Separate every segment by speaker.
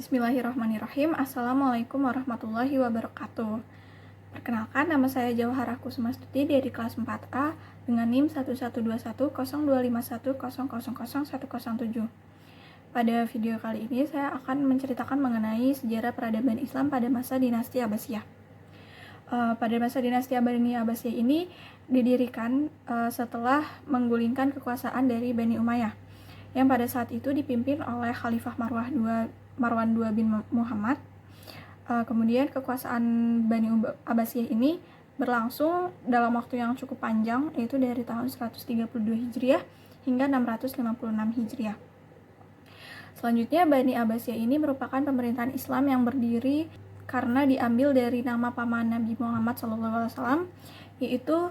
Speaker 1: Bismillahirrahmanirrahim. Assalamualaikum warahmatullahi wabarakatuh. Perkenalkan, nama saya Jawharah Kusmastuti dari kelas 4A dengan NIM 112102510000107. Pada video kali ini saya akan menceritakan mengenai sejarah peradaban Islam pada masa dinasti Abbasiyah. Pada masa dinasti Bani Abbasiyah ini didirikan setelah menggulingkan kekuasaan dari Bani Umayyah yang pada saat itu dipimpin oleh Khalifah Marwan II bin Muhammad. Kemudian kekuasaan Bani Abbasiyah ini berlangsung dalam waktu yang cukup panjang, yaitu dari tahun 132 Hijriah hingga 656 Hijriah. Selanjutnya, Bani Abbasiyah ini merupakan pemerintahan Islam yang berdiri karena diambil dari nama paman Nabi Muhammad SAW, yaitu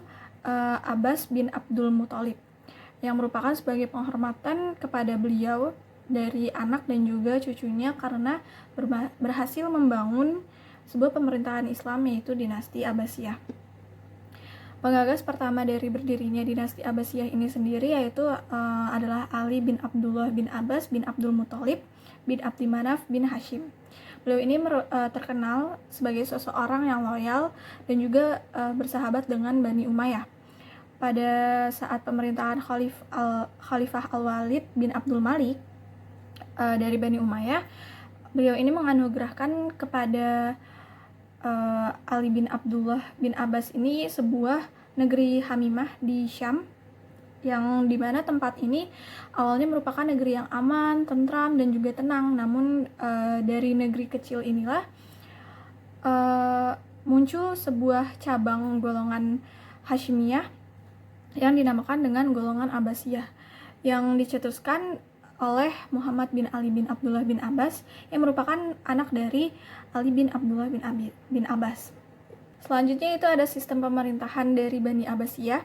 Speaker 1: Abbas bin Abdul Muthalib, yang merupakan sebagai penghormatan kepada beliau dari anak dan juga cucunya karena berhasil membangun sebuah pemerintahan Islam, yaitu dinasti Abbasiyah. Penggagas pertama dari berdirinya dinasti Abbasiyah ini sendiri yaitu adalah Ali bin Abdullah bin Abbas bin Abdul Muthalib bin Abdi Manaf bin Hashim. Beliau ini terkenal sebagai seseorang yang loyal dan juga bersahabat dengan Bani Umayyah. Pada saat pemerintahan Khalifah Al-Walid bin Abdul Malik dari Bani Umayyah, beliau ini menganugerahkan kepada Ali bin Abdullah bin Abbas ini sebuah negeri Hamimah di Syam, yang dimana tempat ini awalnya merupakan negeri yang aman, tentram, dan juga tenang. Namun dari negeri kecil inilah muncul sebuah cabang golongan Hashimiyah yang dinamakan dengan golongan Abbasiyah, yang dicetuskan oleh Muhammad bin Ali bin Abdullah bin Abbas, yang merupakan anak dari Ali bin Abdullah bin Abbas. Selanjutnya itu ada sistem pemerintahan dari Bani Abbasiyah.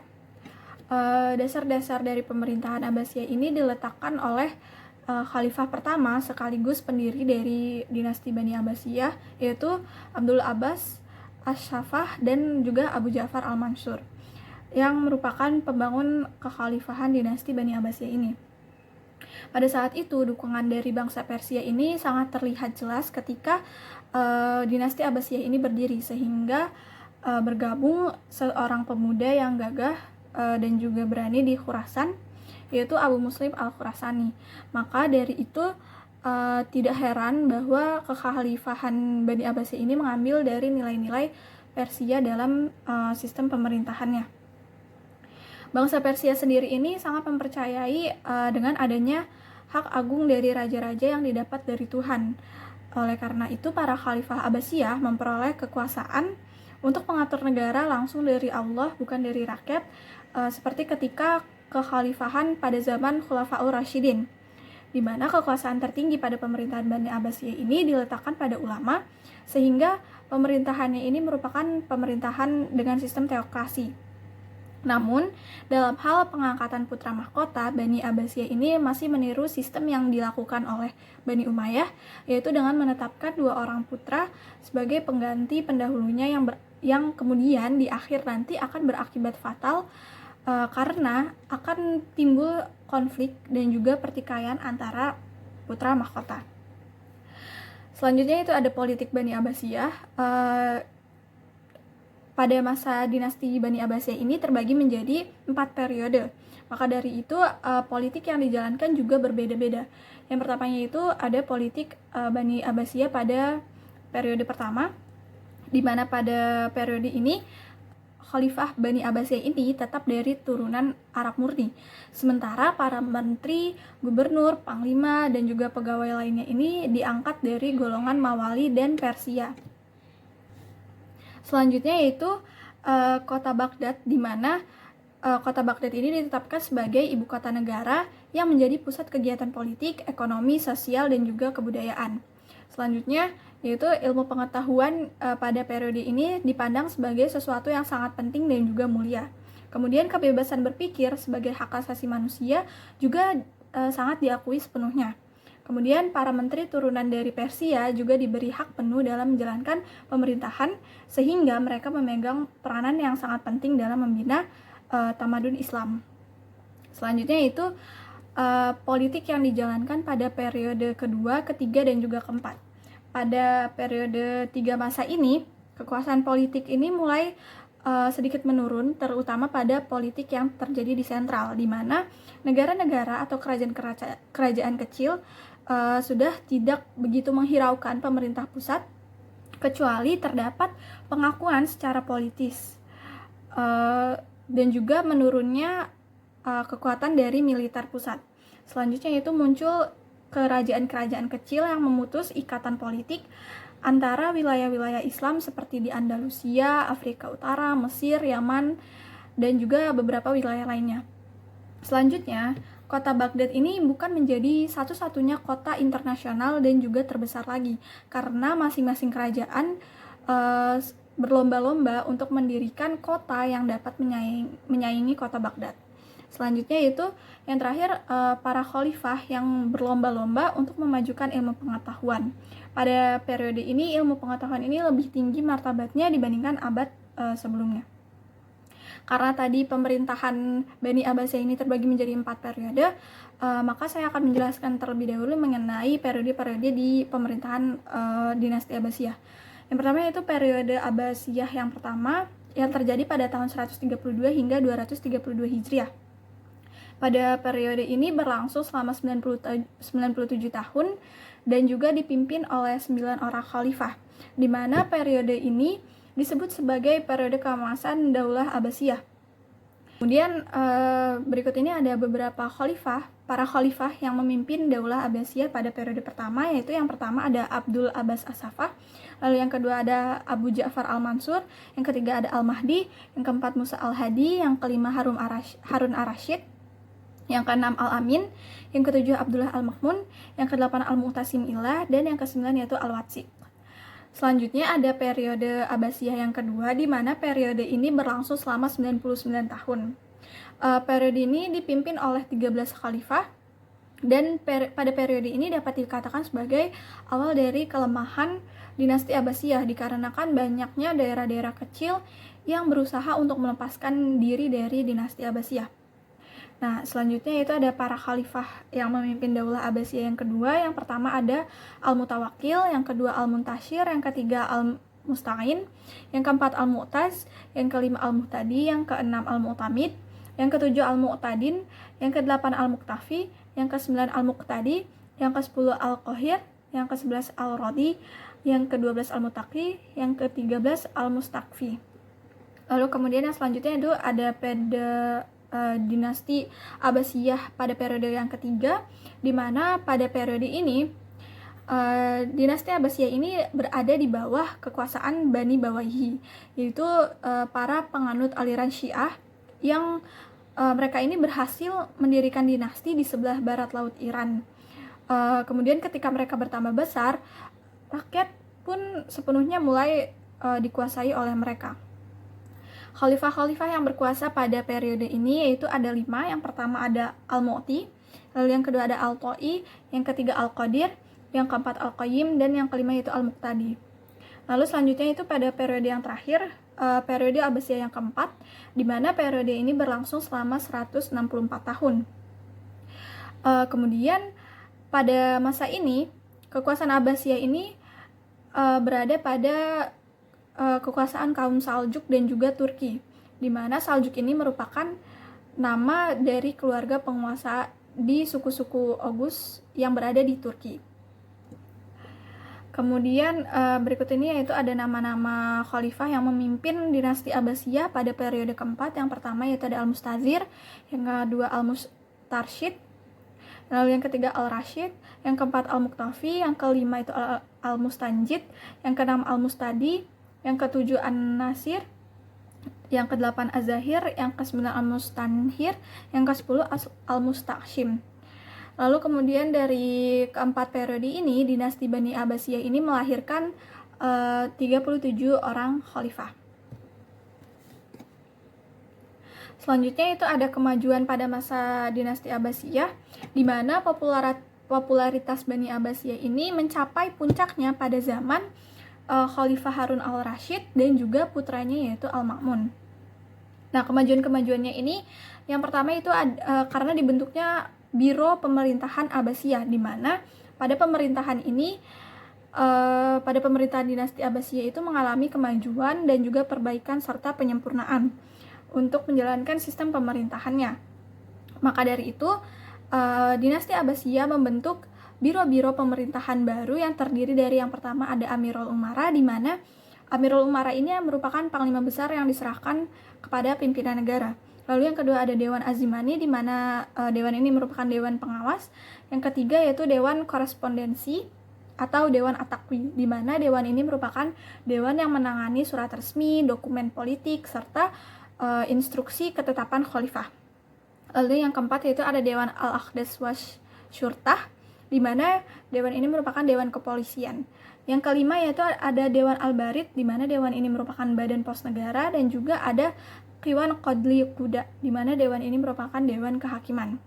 Speaker 1: Dasar-dasar dari pemerintahan Abbasiyah ini diletakkan oleh Khalifah pertama sekaligus pendiri dari dinasti Bani Abbasiyah, yaitu Abdul Abbas As-Saffah dan juga Abu Ja'far Al-Mansur, yang merupakan pembangun kekhalifahan dinasti Bani Abbasiyah ini. Pada saat itu, dukungan dari bangsa Persia ini sangat terlihat jelas ketika dinasti Abbasiyah ini berdiri, sehingga bergabung seorang pemuda yang gagah dan juga berani di Khurasan, yaitu Abu Muslim Al-Khurasani. Maka dari itu tidak heran bahwa kekhalifahan Bani Abbasiyah ini mengambil dari nilai-nilai Persia dalam sistem pemerintahannya. Bangsa Persia sendiri ini sangat mempercayai dengan adanya hak agung dari raja-raja yang didapat dari Tuhan. Oleh karena itu, para khalifah Abbasiyah memperoleh kekuasaan untuk mengatur negara langsung dari Allah, bukan dari rakyat, seperti ketika kekhalifahan pada zaman Khulafaur Rasyidin, di mana kekuasaan tertinggi pada pemerintahan Bani Abbasiyah ini diletakkan pada ulama, sehingga pemerintahannya ini merupakan pemerintahan dengan sistem teokrasi. Namun, dalam hal pengangkatan putra mahkota, Bani Abbasiyah ini masih meniru sistem yang dilakukan oleh Bani Umayyah, yaitu dengan menetapkan 2 orang putra sebagai pengganti pendahulunya yang kemudian di akhir nanti akan berakibat fatal karena akan timbul konflik dan juga pertikaian antara putra mahkota. Selanjutnya itu ada politik Bani Abbasiyah. Pada masa dinasti Bani Abbasiyah ini terbagi menjadi 4 periode. Maka dari itu politik yang dijalankan juga berbeda-beda. Yang pertamanya itu ada politik Bani Abbasiyah pada periode pertama, di mana pada periode ini Khalifah Bani Abbasiyah ini tetap dari turunan Arab murni. Sementara para menteri, gubernur, panglima, dan juga pegawai lainnya ini diangkat dari golongan Mawali dan Persia. Selanjutnya yaitu kota Baghdad, di mana kota Baghdad ini ditetapkan sebagai ibu kota negara yang menjadi pusat kegiatan politik, ekonomi, sosial, dan juga kebudayaan. Selanjutnya yaitu ilmu pengetahuan pada periode ini dipandang sebagai sesuatu yang sangat penting dan juga mulia. Kemudian kebebasan berpikir sebagai hak asasi manusia juga sangat diakui sepenuhnya. Kemudian para menteri turunan dari Persia juga diberi hak penuh dalam menjalankan pemerintahan, sehingga mereka memegang peranan yang sangat penting dalam membina tamadun Islam. Selanjutnya itu politik yang dijalankan pada periode kedua, ketiga, dan juga keempat. pada periode 3 masa ini, kekuasaan politik ini mulai sedikit menurun, terutama pada politik yang terjadi di sentral, di mana negara-negara atau kerajaan kecil sudah tidak begitu menghiraukan pemerintah pusat, kecuali terdapat pengakuan secara politis, dan juga menurunnya kekuatan dari militer pusat. Selanjutnya itu muncul kerajaan-kerajaan kecil yang memutus ikatan politik antara wilayah-wilayah Islam seperti di Andalusia, Afrika Utara, Mesir, Yaman, dan juga beberapa wilayah lainnya. Selanjutnya, kota Baghdad ini bukan menjadi satu-satunya kota internasional dan juga terbesar lagi, karena masing-masing kerajaan berlomba-lomba untuk mendirikan kota yang dapat menyaingi kota Baghdad. Selanjutnya itu yang terakhir, para khalifah yang berlomba-lomba untuk memajukan ilmu pengetahuan. Pada periode ini ilmu pengetahuan ini lebih tinggi martabatnya dibandingkan abad sebelumnya. Karena tadi pemerintahan Bani Abbasiyah ini terbagi menjadi 4 periode, maka saya akan menjelaskan terlebih dahulu mengenai periode-periode di pemerintahan dinasti Abbasiyah. Yang pertama yaitu periode Abbasiyah yang pertama yang terjadi pada tahun 132 hingga 232 Hijriah. Pada periode ini berlangsung selama 97 tahun dan juga dipimpin oleh 9 orang khalifah, di mana periode ini disebut sebagai periode keemasan Daulah Abbasiyah. Kemudian berikut ini ada beberapa para khalifah yang memimpin Daulah Abbasiyah pada periode pertama, yaitu yang pertama ada Abdul Abbas As-Saffah, lalu yang kedua ada Abu Ja'far Al-Mansur, yang ketiga ada Al-Mahdi, yang keempat Musa Al-Hadi, yang kelima Harun Ar-Rasyid, yang keenam Al-Amin, yang ketujuh Abdullah Al-Makmun, yang kedelapan Al-Mu'tasim Illah, dan yang kesembilan yaitu Al-Watsiq. Selanjutnya ada periode Abbasiyah yang kedua, di mana periode ini berlangsung selama 99 tahun. Periode ini dipimpin oleh 13 khalifah, dan pada periode ini dapat dikatakan sebagai awal dari kelemahan dinasti Abbasiyah, dikarenakan banyaknya daerah-daerah kecil yang berusaha untuk melepaskan diri dari dinasti Abbasiyah. Nah, selanjutnya itu ada para khalifah yang memimpin Daulah Abbasiyah yang kedua. Yang pertama ada Al-Mutawakkil, yang kedua Al-Muntashir, yang ketiga Al-Musta'in, yang keempat Al-Mu'taz, yang kelima Al-Muhtadi, yang keenam Al-Mu'tamid, yang ketujuh Al-Mu'tadin, yang kedelapan Al-Muktafi, yang kesembilan Al-Muqtadi, yang kesepuluh Al-Qahir, yang kesebelas Al-Radi, yang kedua belas Al-Mutaqi, yang ke-13 Al-Mustakfi. Lalu kemudian yang selanjutnya itu ada dinasti Abbasiyah pada periode yang ketiga, di mana pada periode ini dinasti Abbasiyah ini berada di bawah kekuasaan Bani Bawahi, yaitu para penganut aliran Syiah yang mereka ini berhasil mendirikan dinasti di sebelah barat laut Iran. Kemudian ketika mereka bertambah besar, rakyat pun sepenuhnya mulai dikuasai oleh mereka. Khalifah-khalifah yang berkuasa pada periode ini yaitu ada 5. Yang pertama ada Al-Mu'ti, lalu yang kedua ada Al-Ta'i, yang ketiga Al-Qadir, yang keempat Al-Qayyim, dan yang kelima yaitu Al-Muqtadi. Lalu selanjutnya itu pada periode yang terakhir, periode Abbasiyah yang keempat, di mana periode ini berlangsung selama 164 tahun. Kemudian pada masa ini, kekuasaan Abbasiyah ini berada pada kekuasaan kaum Saljuk dan juga Turki, di mana Saljuk ini merupakan nama dari keluarga penguasa di suku-suku Oghuz yang berada di Turki. Kemudian berikut ini yaitu ada nama-nama khalifah yang memimpin dinasti Abbasiyah pada periode keempat. Yang pertama yaitu ada Al-Mustazir, yang kedua Al-Mustarsyid, lalu yang ketiga Al-Rasyid, yang keempat Al-Muktafi, yang kelima itu Al-Mustanjid, yang keenam Al-Mustadi, yang ketujuh An-Nasir, yang kedelapan Az-Zahir, yang kesembilan Al-Mustanhir, yang ke-10 Al-Mustaqsim. Lalu kemudian dari keempat periode ini, dinasti Bani Abbasiyah ini melahirkan 37 orang khalifah. Selanjutnya itu ada kemajuan pada masa dinasti Abbasiyah, di mana popularitas Bani Abbasiyah ini mencapai puncaknya pada zaman Khalifah Harun Al-Rasyid dan juga putranya yaitu Al-Ma'mun. Nah, kemajuan-kemajuannya ini yang pertama itu karena dibentuknya Biro Pemerintahan Abbasiyah, di mana pada pemerintahan ini pada pemerintahan dinasti Abbasiyah itu mengalami kemajuan dan juga perbaikan serta penyempurnaan untuk menjalankan sistem pemerintahannya. Maka dari itu, dinasti Abbasiyah membentuk biro-biro pemerintahan baru yang terdiri dari yang pertama ada Amirul Umara, di mana Amirul Umara ini merupakan panglima besar yang diserahkan kepada pimpinan negara. Lalu yang kedua ada Dewan Azimani, di mana dewan ini merupakan dewan pengawas. Yang ketiga yaitu Dewan Korespondensi atau Dewan At-Taqwi, di mana dewan ini merupakan dewan yang menangani surat resmi, dokumen politik, serta instruksi ketetapan khalifah. Lalu yang keempat yaitu ada Dewan Al-Aqdas Wasyurtah, di mana dewan ini merupakan dewan kepolisian. Yang kelima yaitu ada Dewan Al-Barid, di mana dewan ini merupakan badan pos negara, dan juga ada Dewan Qadli Quda, di mana dewan ini merupakan dewan kehakiman.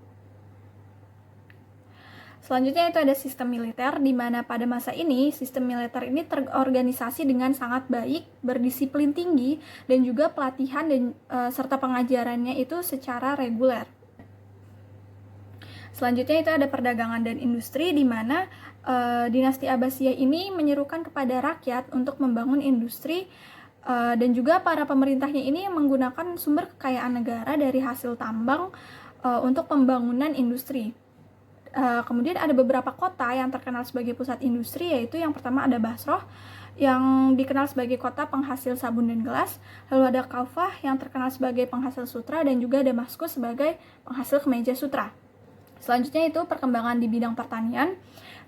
Speaker 1: Selanjutnya itu ada sistem militer, di mana pada masa ini sistem militer ini terorganisasi dengan sangat baik, berdisiplin tinggi, dan juga pelatihan dan serta pengajarannya itu secara reguler. Selanjutnya itu ada perdagangan dan industri, di mana dinasti Abbasiyah ini menyerukan kepada rakyat untuk membangun industri, dan juga para pemerintahnya ini menggunakan sumber kekayaan negara dari hasil tambang untuk pembangunan industri. Kemudian ada beberapa kota yang terkenal sebagai pusat industri, yaitu yang pertama ada Basroh yang dikenal sebagai kota penghasil sabun dan gelas, lalu ada Kufah yang terkenal sebagai penghasil sutra, dan juga Damaskus sebagai penghasil kemeja sutra. Selanjutnya itu perkembangan di bidang pertanian,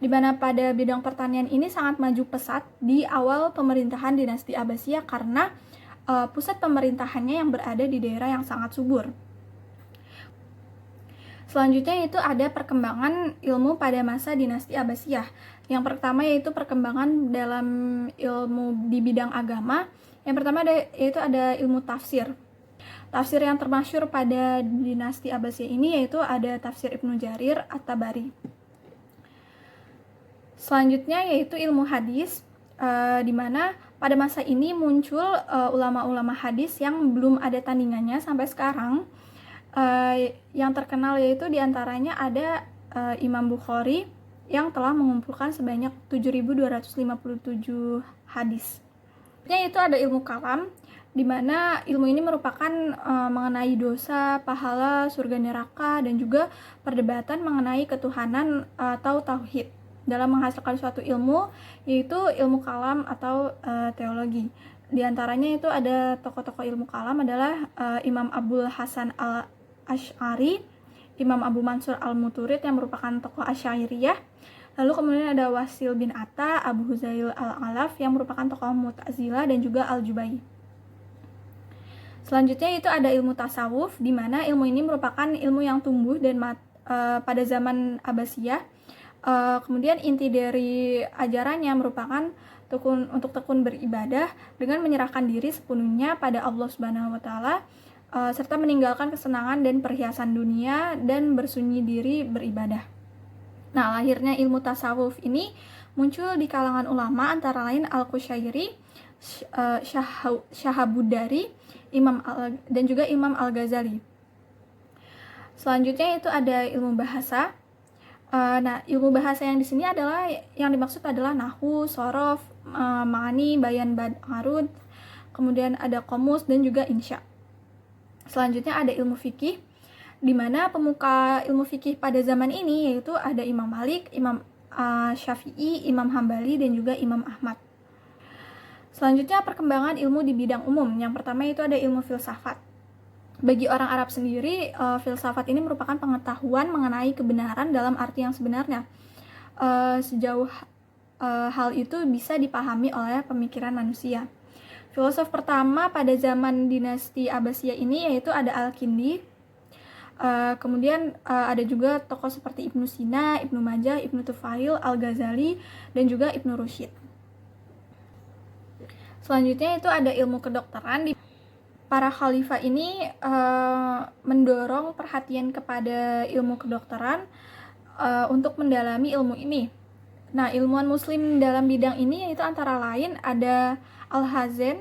Speaker 1: di mana pada bidang pertanian ini sangat maju pesat di awal pemerintahan dinasti Abbasiyah karena pusat pemerintahannya yang berada di daerah yang sangat subur. Selanjutnya itu ada perkembangan ilmu pada masa dinasti Abbasiyah. Yang pertama yaitu perkembangan dalam ilmu di bidang agama. Yang pertama yaitu ada ilmu tafsir. Tafsir yang termasyhur pada dinasti Abbasiyah ini yaitu ada tafsir Ibnu Jarir At-Tabari. Selanjutnya yaitu ilmu hadis, di mana pada masa ini muncul ulama-ulama hadis yang belum ada tandingannya sampai sekarang. Yang terkenal yaitu diantaranya ada Imam Bukhari yang telah mengumpulkan sebanyak 7.257 hadis. Itu ada ilmu kalam, di mana ilmu ini merupakan mengenai dosa, pahala, surga neraka, dan juga perdebatan mengenai ketuhanan atau tauhid dalam menghasilkan suatu ilmu, yaitu ilmu kalam atau teologi. Di antaranya itu ada tokoh-tokoh ilmu kalam adalah Imam Abul Hasan Al-Asy'ari, Imam Abu Mansur Al-Muturid yang merupakan tokoh Asy'ariyah. Lalu kemudian ada Wasil bin Atta, Abu Huzail Al-Alaf yang merupakan tokoh Mu'tazilah, dan juga Al-Jubai. Selanjutnya itu ada ilmu tasawuf, di mana ilmu ini merupakan ilmu yang tumbuh dan pada zaman Abbasiyah. Kemudian inti dari ajarannya merupakan untuk tekun beribadah dengan menyerahkan diri sepenuhnya pada Allah Subhanahu wa taala, serta meninggalkan kesenangan dan perhiasan dunia dan bersunyi diri beribadah. Nah, lahirnya ilmu tasawuf ini muncul di kalangan ulama antara lain Al-Qushairi, Syahabudari, dan juga Imam Al-Ghazali. Selanjutnya itu ada ilmu bahasa. Nah, ilmu bahasa yang di sini adalah yang dimaksud adalah nahwu, shorof, ma'ani, bayan arud, kemudian ada qomus dan juga insya. Selanjutnya ada ilmu fikih, di mana pemuka ilmu fikih pada zaman ini yaitu ada Imam Malik, Imam Syafi'i, Imam Hambali, dan juga Imam Ahmad. Selanjutnya perkembangan ilmu di bidang umum. Yang pertama itu ada ilmu filsafat. Bagi orang Arab sendiri, filsafat ini merupakan pengetahuan mengenai kebenaran dalam arti yang sebenarnya. Sejauh hal itu bisa dipahami oleh pemikiran manusia. Filosof pertama pada zaman dinasti Abbasiyah ini yaitu ada Al-Kindi. Kemudian ada juga tokoh seperti Ibnu Sina, Ibnu Majah, Ibnu Tufail, Al-Ghazali, dan juga Ibnu Rusyid. Selanjutnya itu ada ilmu kedokteran. Para khalifah ini mendorong perhatian kepada ilmu kedokteran untuk mendalami ilmu ini. Nah, ilmuwan muslim dalam bidang ini yaitu antara lain ada Al-Hazen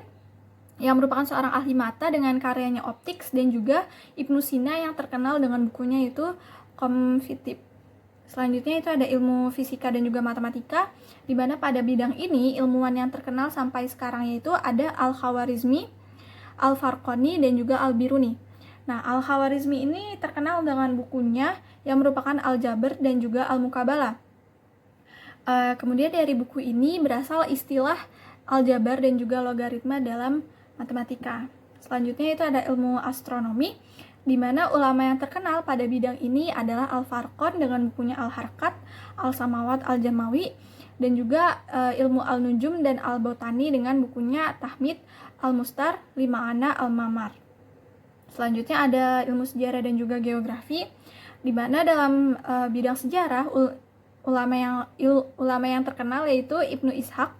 Speaker 1: yang merupakan seorang ahli mata dengan karyanya Optics, dan juga Ibnu Sina yang terkenal dengan bukunya itu Komfitib. Selanjutnya itu ada ilmu fisika dan juga matematika, di mana pada bidang ini ilmuwan yang terkenal sampai sekarang yaitu ada Al-Khawarizmi, Al-Farqani, dan juga Al-Biruni. Nah, Al-Khawarizmi ini terkenal dengan bukunya yang merupakan Al-Jabr dan juga Al-Mukabalah. Kemudian dari buku ini berasal istilah Al-Jabr dan juga logaritma dalam matematika. Selanjutnya itu ada ilmu astronomi, di mana ulama yang terkenal pada bidang ini adalah Al-Farqon dengan bukunya Al-Harkat, Al-Samawat, Al-Jamawi, dan juga ilmu Al-Nujum dan Al-Botani dengan bukunya Tahmid, Al-Mustar, Lima'ana, Al-Mamar. Selanjutnya ada ilmu sejarah dan juga geografi, di mana dalam bidang sejarah ulama yang terkenal yaitu Ibnu Ishaq,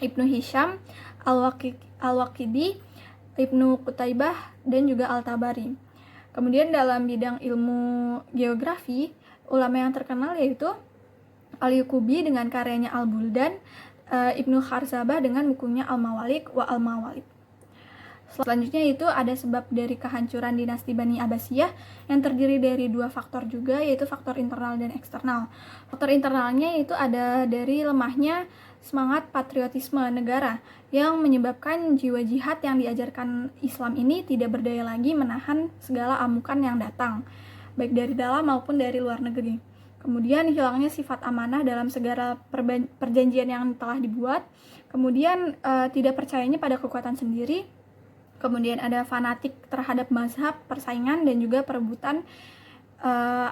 Speaker 1: Ibnu Hisham, Al-Waqidi, Ibnu Qutaibah, dan juga Al-Tabari. Kemudian dalam bidang ilmu geografi, ulama yang terkenal yaitu Al-Yuqubi dengan karyanya Al-Buldan, Ibnu Kharzabah dengan bukunya Al-Mawalik wa Al-Mawalid. Selanjutnya itu ada sebab dari kehancuran dinasti Bani Abbasiyah yang terdiri dari dua faktor juga, yaitu faktor internal dan eksternal. Faktor internalnya itu ada dari lemahnya semangat patriotisme negara yang menyebabkan jiwa jihad yang diajarkan Islam ini tidak berdaya lagi menahan segala amukan yang datang, baik dari dalam maupun dari luar negeri. Kemudian hilangnya sifat amanah dalam segala perjanjian yang telah dibuat. Kemudian tidak percayanya pada kekuatan sendiri. Kemudian ada fanatik terhadap mazhab, persaingan, dan juga perebutan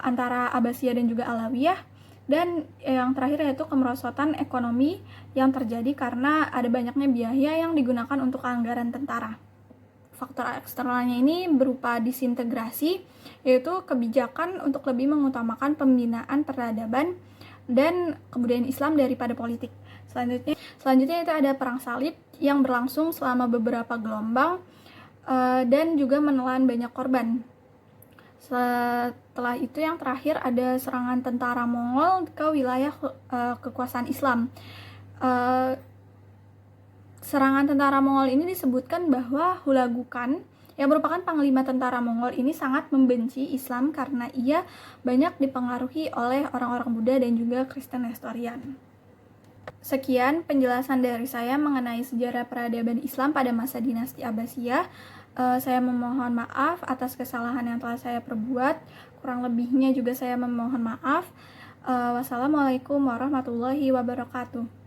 Speaker 1: antara Abbasiyah dan juga Alawiyah. Dan yang terakhir yaitu kemerosotan ekonomi yang terjadi karena ada banyaknya biaya yang digunakan untuk anggaran tentara. Faktor eksternalnya ini berupa disintegrasi, yaitu kebijakan untuk lebih mengutamakan pembinaan peradaban dan kebudayaan Islam daripada politik. Selanjutnya itu ada perang salib yang berlangsung selama beberapa gelombang dan juga menelan banyak korban. Setelah itu yang terakhir ada serangan tentara Mongol ke wilayah kekuasaan Islam. Serangan tentara Mongol ini disebutkan bahwa Hulagu Khan yang merupakan panglima tentara Mongol ini sangat membenci Islam karena ia banyak dipengaruhi oleh orang-orang Buddha dan juga Kristen Nestorian. Sekian penjelasan dari saya mengenai sejarah peradaban Islam pada masa dinasti Abbasiyah. Saya memohon maaf atas kesalahan yang telah saya perbuat. Kurang lebihnya juga saya memohon maaf. Wassalamualaikum warahmatullahi wabarakatuh.